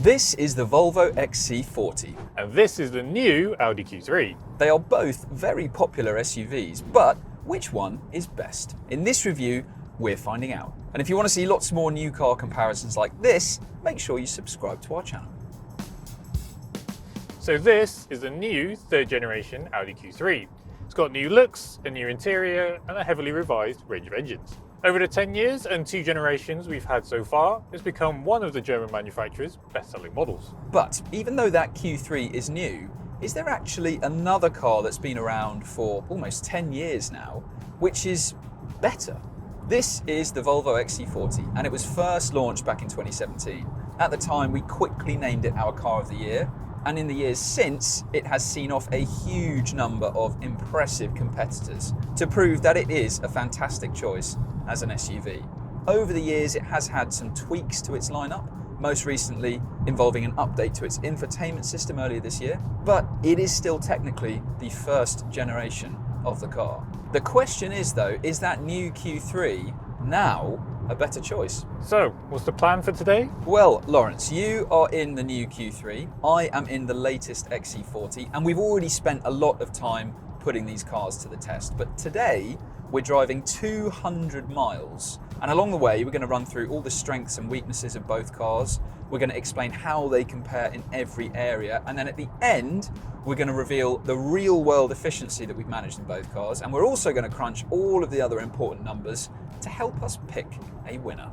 This is the Volvo XC40. And this is the new Audi Q3. They are both very popular SUVs, but which one is best? In this review, we're finding out. And if you want to see lots more new car comparisons like this, make sure you subscribe to our channel. So this is the new third generation Audi Q3. It's got new looks, a new interior, and a heavily revised range of engines. Over the 10 years and 2 generations we've had so far, it's become one of the German manufacturer's best-selling models. But even though that Q3 is new, is there actually another car that's been around for almost 10 years now, which is better? This is the Volvo XC40, and it was first launched back in 2017. At the time, we quickly named it our car of the year, and in the years since, it has seen off a huge number of impressive competitors to prove that it is a fantastic choice as an SUV. Over the years, it has had some tweaks to its lineup, most recently involving an update to its infotainment system earlier this year, but it is still technically the first generation of the car. The question is though, is that new Q3 now a better choice? So, what's the plan for today? Well, Lawrence, you are in the new Q3, I am in the latest XC40, and we've already spent a lot of time putting these cars to the test. But today, we're driving 200 miles, and along the way, we're going to run through all the strengths and weaknesses of both cars. We're going to explain how they compare in every area, and then at the end, we're going to reveal the real-world efficiency that we've managed in both cars, and we're also going to crunch all of the other important numbers to help us pick a winner.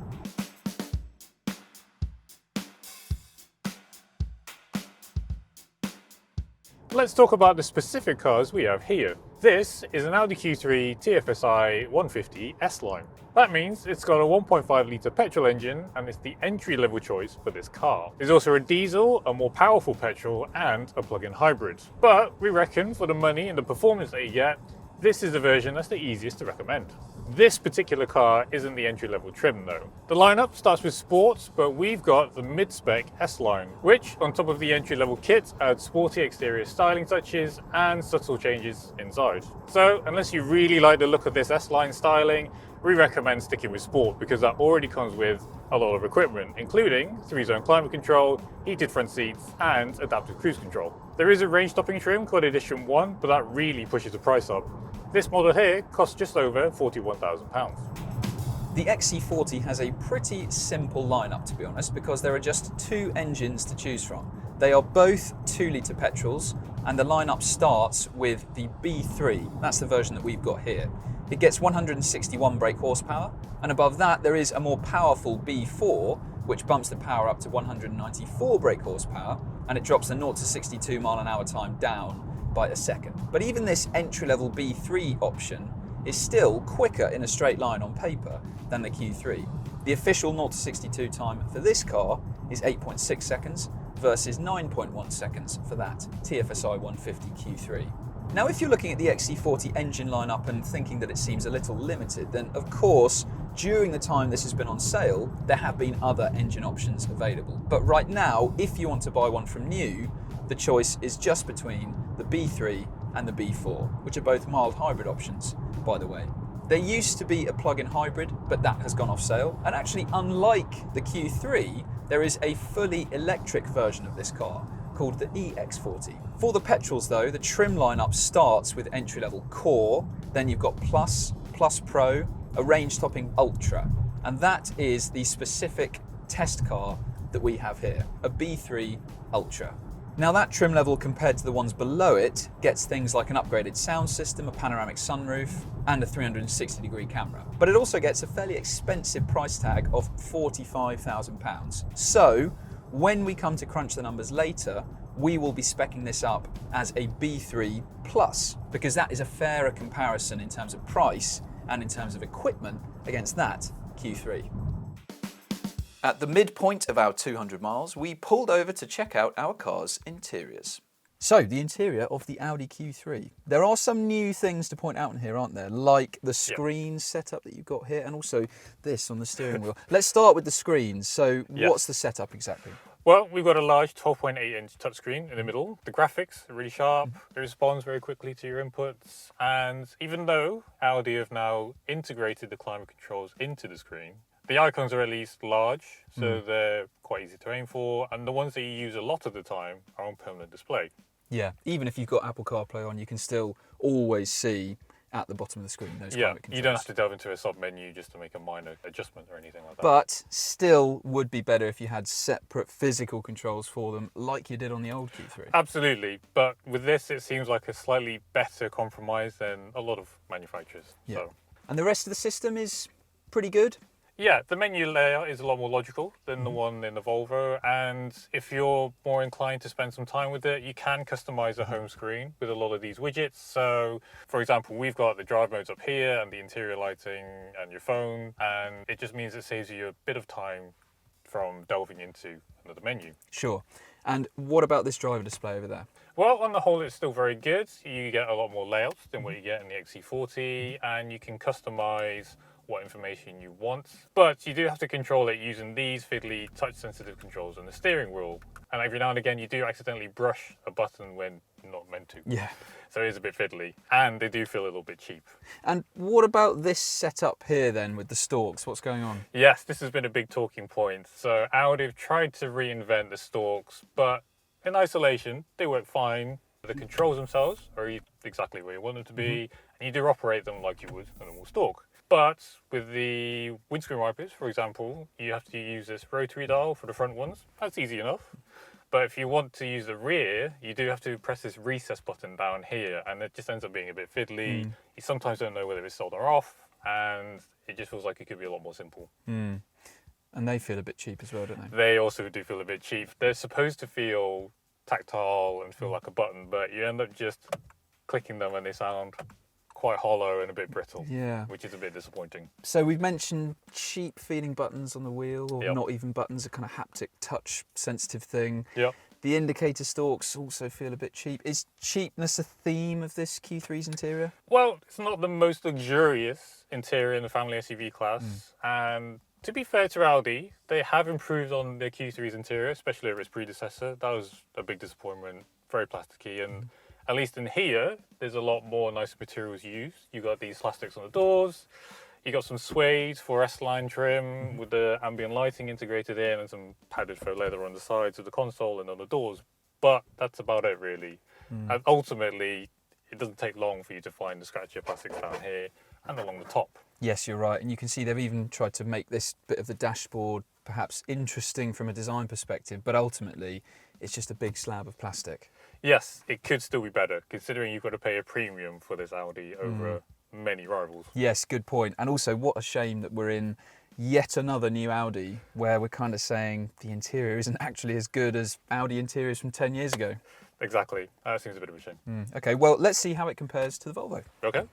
Let's talk about the specific cars we have here. This is an Audi Q3 TFSI 150 S-Line. That means it's got a 1.5 litre petrol engine and it's the entry-level choice for this car. There's also a diesel, a more powerful petrol and a plug-in hybrid. But we reckon for the money and the performance that you get, this is the version that's the easiest to recommend. This particular car isn't the entry-level trim though. The lineup starts with sports, but we've got the mid-spec S-Line, which on top of the entry-level kit adds sporty exterior styling touches and subtle changes inside. So unless you really like the look of this S-Line styling, we recommend sticking with sport because that already comes with a lot of equipment, including 3-zone climate control, heated front seats, and adaptive cruise control. There is a range-topping trim called Edition 1, but that really pushes the price up. This model here costs just over £41,000. The XC40 has a pretty simple lineup, to be honest, because there are just 2 engines to choose from. They are both 2-litre petrols, and the lineup starts with the B3. That's the version that we've got here. It gets 161 brake horsepower, and above that there is a more powerful B4, which bumps the power up to 194 brake horsepower, and it drops the 0 to 62 mile an hour time down by a second. But even this entry-level B3 option is still quicker in a straight line on paper than the Q3. The official 0 to 62 time for this car is 8.6 seconds versus 9.1 seconds for that TFSI 150 Q3. Now, if you're looking at the XC40 engine lineup and thinking that it seems a little limited, then of course, during the time this has been on sale, there have been other engine options available. But right now, if you want to buy one from new, the choice is just between the B3 and the B4, which are both mild hybrid options, by the way. There used to be a plug-in hybrid, but that has gone off sale. And actually, unlike the Q3, there is a fully electric version of this car called the EX40. For the petrols though, the trim lineup starts with entry-level Core, then you've got Plus, Plus Pro, a range-topping Ultra, and that is the specific test car that we have here, a B3 Ultra. Now that trim level compared to the ones below it gets things like an upgraded sound system, a panoramic sunroof, and a 360-degree camera. But it also gets a fairly expensive price tag of £45,000. So when we come to crunch the numbers later, we will be speccing this up as a B3 Plus, because that is a fairer comparison in terms of price and in terms of equipment against that Q3. At the midpoint of our 200 miles, we pulled over to check out our car's interiors. So, the interior of the Audi Q3. There are some new things to point out in here, aren't there? Like the screen setup that you've got here, and also this on the steering wheel. Let's start with the screens. So, what's the setup exactly? Well, we've got a large 12.8-inch touchscreen in the middle. The graphics are really sharp. It responds very quickly to your inputs. And even though Audi have now integrated the climate controls into the screen, The icons are at least large, so they're quite easy to aim for, and the ones that you use a lot of the time are on permanent display. Yeah, even if you've got Apple CarPlay on, you can still always see at the bottom of the screen those climate controls. You don't have to delve into a sub-menu just to make a minor adjustment or anything like that. But still would be better if you had separate physical controls for them, like you did on the old Q3. Absolutely, but with this it seems like a slightly better compromise than a lot of manufacturers. Yeah. So. And the rest of the system is pretty good. Yeah, the menu layout is a lot more logical than the one in the Volvo, and if you're more inclined to spend some time with it, you can customize the home screen with a lot of these widgets. So, for example, we've got the drive modes up here and the interior lighting and your phone, and it just means it saves you a bit of time from delving into another menu. Sure. And what about this driver display over there? Well, on the whole, it's still very good. You get a lot more layouts than what you get in the XC40, and you can customize what information you want, but you do have to control it using these fiddly touch-sensitive controls on the steering wheel, and every now and again you do accidentally brush a button when not meant to. Yeah. So it is a bit fiddly, and they do feel a little bit cheap. And what about this setup here then with the stalks? What's going on? Yes, this has been a big talking point. So Audi have tried to reinvent the stalks, but in isolation they work fine. The controls themselves are exactly where you want them to be, and you do operate them like you would a normal stalk. But with the windscreen wipers, for example, you have to use this rotary dial for the front ones. That's easy enough. But if you want to use the rear, you do have to press this recess button down here, and it just ends up being a bit fiddly. You sometimes don't know whether it's on or off, and it just feels like it could be a lot more simple. And they feel a bit cheap as well, don't they? They also do feel a bit cheap. They're supposed to feel tactile and feel like a button, but you end up just clicking them and they sound quite hollow and a bit brittle, which is a bit disappointing. So we've mentioned cheap feeling buttons on the wheel, or not even buttons, a kind of haptic touch sensitive thing. Yep. The indicator stalks also feel a bit cheap. Is cheapness a theme of this Q3's interior? Well, it's not the most luxurious interior in the family SUV class, and to be fair to Audi, they have improved on their Q3's interior, especially over its predecessor. That was a big disappointment, very plasticky, and at least in here, there's a lot more nice materials used. You got these plastics on the doors, you got some suede for S-line trim with the ambient lighting integrated in, and some padded faux leather on the sides of the console and on the doors. But that's about it, really. And ultimately, it doesn't take long for you to find the scratchier plastics down here and along the top. Yes, you're right. And you can see they've even tried to make this bit of the dashboard perhaps interesting from a design perspective, but ultimately it's just a big slab of plastic. Yes, it could still be better, considering you've got to pay a premium for this Audi over many rivals. Yes, good point. And also, what a shame that we're in yet another new Audi where we're kind of saying the interior isn't actually as good as Audi interiors from 10 years ago. Exactly. That seems a bit of a shame. Okay, well, let's see how it compares to the Volvo. Okay.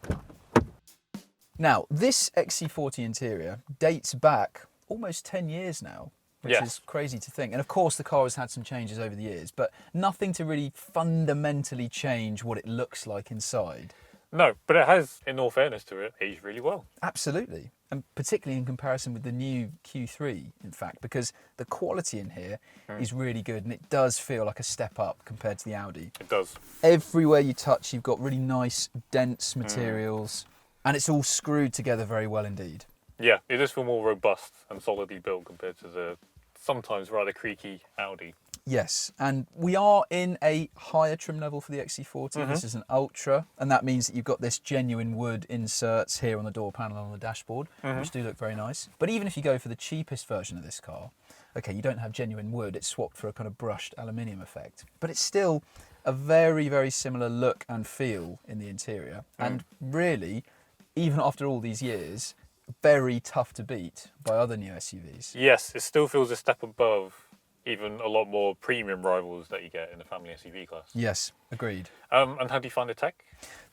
Now, this XC40 interior dates back almost 10 years now, which is crazy to think. And of course, the car has had some changes over the years, but nothing to really fundamentally change what it looks like inside. No, but it has, in all fairness to it, aged really well. Absolutely. And particularly in comparison with the new Q3, in fact, because the quality in here is really good, and it does feel like a step up compared to the Audi. It does. Everywhere you touch, you've got really nice, dense materials, and it's all screwed together very well indeed. Yeah, it does feel more robust and solidly built compared to the sometimes rather creaky Audi. Yes, and we are in a higher trim level for the XC40. This is an Ultra, and that means that you've got this genuine wood inserts here on the door panel and on the dashboard, which do look very nice. But even if you go for the cheapest version of this car, okay, you don't have genuine wood, it's swapped for a kind of brushed aluminium effect. But it's still a very, very similar look and feel in the interior. And really, even after all these years, very tough to beat by other new SUVs. Yes, it still feels a step above even a lot more premium rivals that you get in the family SUV class. Yes, agreed. And how do you find the tech?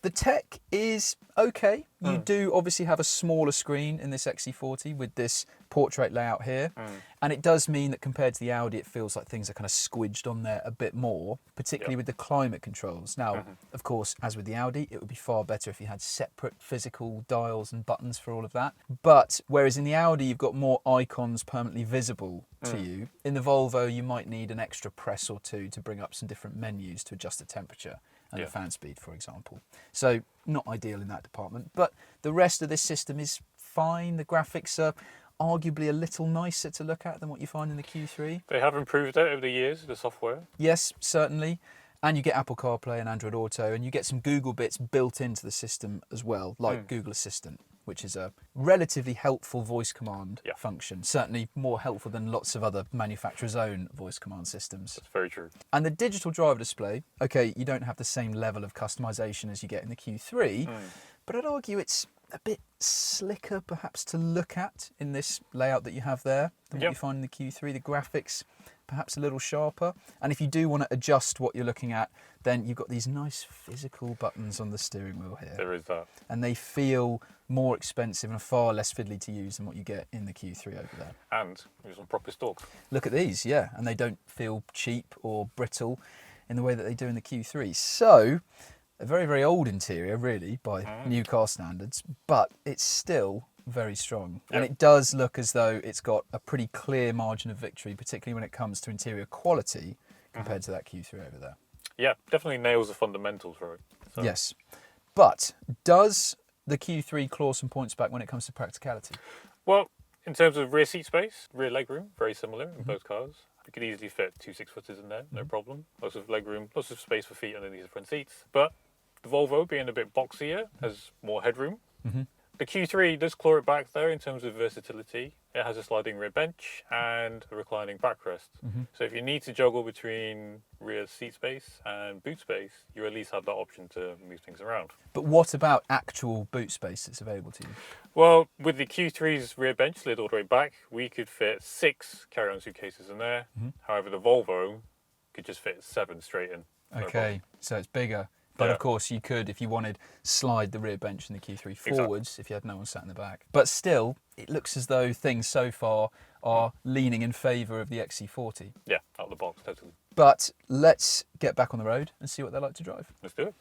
The tech is okay. You do obviously have a smaller screen in this XC40 with this portrait layout here. And it does mean that compared to the Audi, it feels like things are kind of squidged on there a bit more, particularly with the climate controls. Now, of course, as with the Audi, it would be far better if you had separate physical dials and buttons for all of that. But whereas in the Audi, you've got more icons permanently visible to you, in the Volvo, you might need an extra press or two to bring up some different menus to adjust the temperature and the fan speed, for example. So not ideal in that department, but the rest of this system is fine. The graphics are arguably a little nicer to look at than what you find in the Q3. They have improved it over the years, the software. Yes, certainly. And you get Apple CarPlay and Android Auto, and you get some Google bits built into the system as well, like Google Assistant, which is a relatively helpful voice command function. Certainly more helpful than lots of other manufacturers' own voice command systems. That's very true. And the digital driver display, okay, you don't have the same level of customization as you get in the Q3, but I'd argue it's a bit slicker perhaps to look at in this layout that you have there than what you find in the Q3. The graphics perhaps a little sharper, and if you do want to adjust what you're looking at, then you've got these nice physical buttons on the steering wheel here. There is that. And they feel more expensive and far less fiddly to use than what you get in the Q3 over there. And there's some proper stalks. Look at these, yeah, and they don't feel cheap or brittle in the way that they do in the Q3. So, a very, very old interior, really, by new car standards, but it's still very strong. And it does look as though it's got a pretty clear margin of victory, particularly when it comes to interior quality compared to that Q3 over there. Yeah, definitely nails the fundamentals for it. So. Yes. But does the Q3 claw some points back when it comes to practicality? Well, in terms of rear seat space, rear legroom, very similar in both cars. You could easily fit 2 6-footers in there, no problem. Lots of legroom, lots of space for feet underneath the front seats. But the Volvo, being a bit boxier, has more headroom. The Q3 does claw it back though in terms of versatility. It has a sliding rear bench and a reclining backrest. So if you need to juggle between rear seat space and boot space, you at least have that option to move things around. But what about actual boot space that's available to you? Well, with the Q3's rear bench slid all the way back, we could fit 6 carry-on suitcases in there. However, the Volvo could just fit 7 straight in. Okay, so it's bigger. But of course, you could, if you wanted, slide the rear bench in the Q3 forwards if you had no one sat in the back. But still, it looks as though things so far are leaning in favour of the XC40. Yeah, out of the box, totally. But let's get back on the road and see what they're like to drive. Let's do it.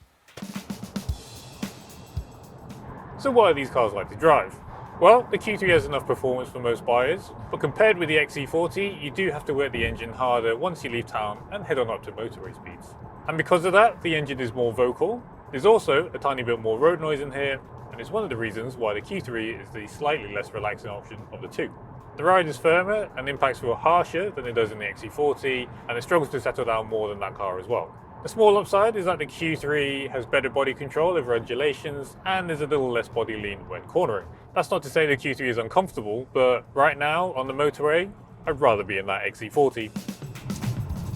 So why are these cars like to drive? Well, the Q3 has enough performance for most buyers, but compared with the XC40, you do have to work the engine harder once you leave town and head on up to motorway speeds. And because of that, the engine is more vocal. There's also a tiny bit more road noise in here, and it's one of the reasons why the Q3 is the slightly less relaxing option of the two. The ride is firmer and impacts feel harsher than it does in the XC40, and it struggles to settle down more than that car as well. The small upside is that the Q3 has better body control over undulations, and there's a little less body lean when cornering. That's not to say the Q3 is uncomfortable, but right now on the motorway, I'd rather be in that XC40.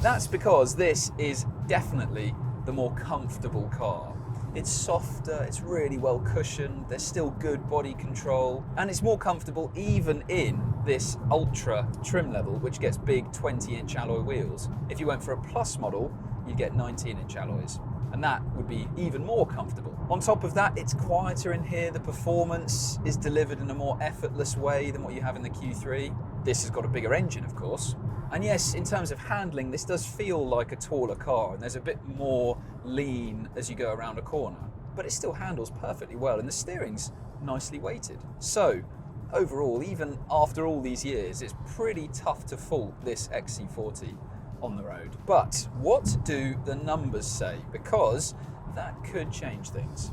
That's because this is definitely the more comfortable car. It's softer, it's really well cushioned, there's still good body control, and it's more comfortable even in this ultra trim level, which gets big 20-inch alloy wheels. If you went for a plus model, you'd get 19-inch alloys, and that would be even more comfortable. On top of that, it's quieter in here, the performance is delivered in a more effortless way than what you have in the Q3. This has got a bigger engine, of course. And yes, in terms of handling, this does feel like a taller car, and there's a bit more lean as you go around a corner, but it still handles perfectly well, and the steering's nicely weighted. So, overall, even after all these years, it's pretty tough to fault this XC40 on the road. But what do the numbers say? Because that could change things.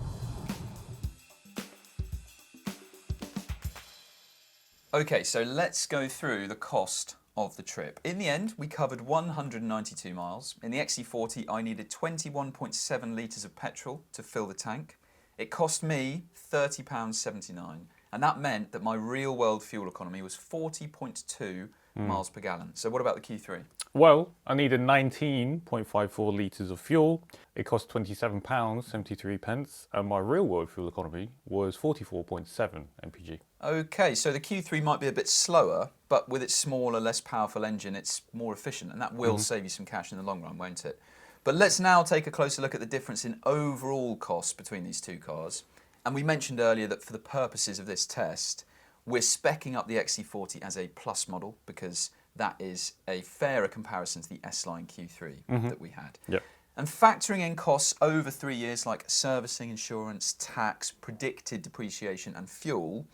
Okay, so let's go through the cost of the trip. In the end, we covered 192 miles. In the XC40, I needed 21.7 litres of petrol to fill the tank. It cost me £30.79, and that meant that my real-world fuel economy was 40.2 miles per gallon. So what about the Q3? Well, I needed 19.54 litres of fuel. It cost £27.73, and my real-world fuel economy was 44.7 mpg. Okay, so the Q3 might be a bit slower, but with its smaller, less powerful engine, it's more efficient, and that will save you some cash in the long run, won't it? But let's now take a closer look at the difference in overall cost between these two cars. And we mentioned earlier that for the purposes of this test, we're speccing up the XC40 as a plus model because that is a fairer comparison to the S-Line Q3 that we had. Yep. And factoring in costs over 3 years like servicing, insurance, tax, predicted depreciation and fuel,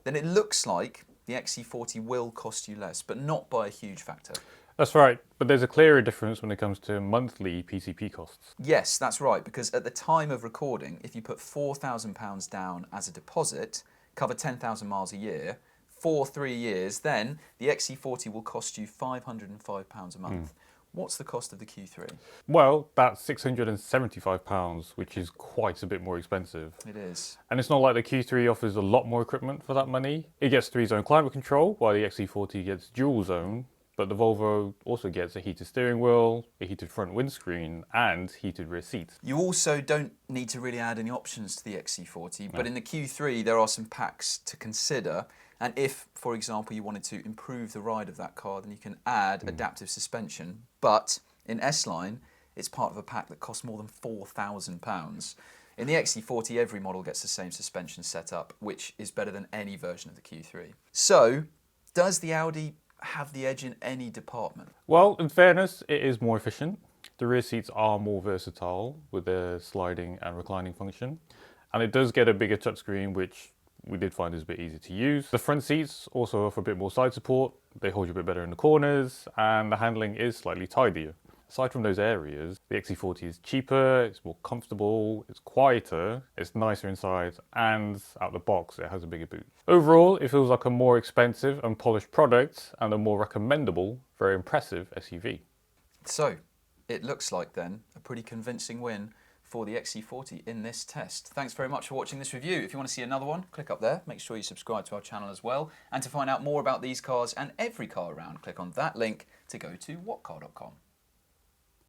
then it looks like the XC40 will cost you less, but not by a huge factor. That's right, but there's a clearer difference when it comes to monthly PCP costs. Yes, that's right, because at the time of recording, if you put £4,000 down as a deposit, cover 10,000 miles a year, for 3 years, then the XC40 will cost you £505 a month. What's the cost of the Q3? Well, that's £675, which is quite a bit more expensive. It is. And it's not like the Q3 offers a lot more equipment for that money. It gets 3-zone climate control, while the XC40 gets dual zone. But the Volvo also gets a heated steering wheel, a heated front windscreen, and heated rear seats. You also don't need to really add any options to the XC40, but in the Q3 there are some packs to consider. And if, for example, you wanted to improve the ride of that car, then you can add adaptive suspension. But in S-Line, it's part of a pack that costs more than £4,000. In the XC40, every model gets the same suspension setup, which is better than any version of the Q3. So, does the Audi have the edge in any department? Well, in fairness, it is more efficient. The rear seats are more versatile with their sliding and reclining function. And it does get a bigger touchscreen, which we did find is a bit easier to use. The front seats also offer a bit more side support. They hold you a bit better in the corners, and the handling is slightly tidier. Aside from those areas, the XC40 is cheaper, it's more comfortable, it's quieter, it's nicer inside, and out the box it has a bigger boot. Overall, it feels like a more expensive and polished product and a more recommendable, very impressive SUV. So, it looks like then a pretty convincing win for the XC40 in this test. Thanks very much for watching this review. If you want to see another one, click up there. Make sure you subscribe to our channel as well. And to find out more about these cars and every car around, click on that link to go to whatcar.com.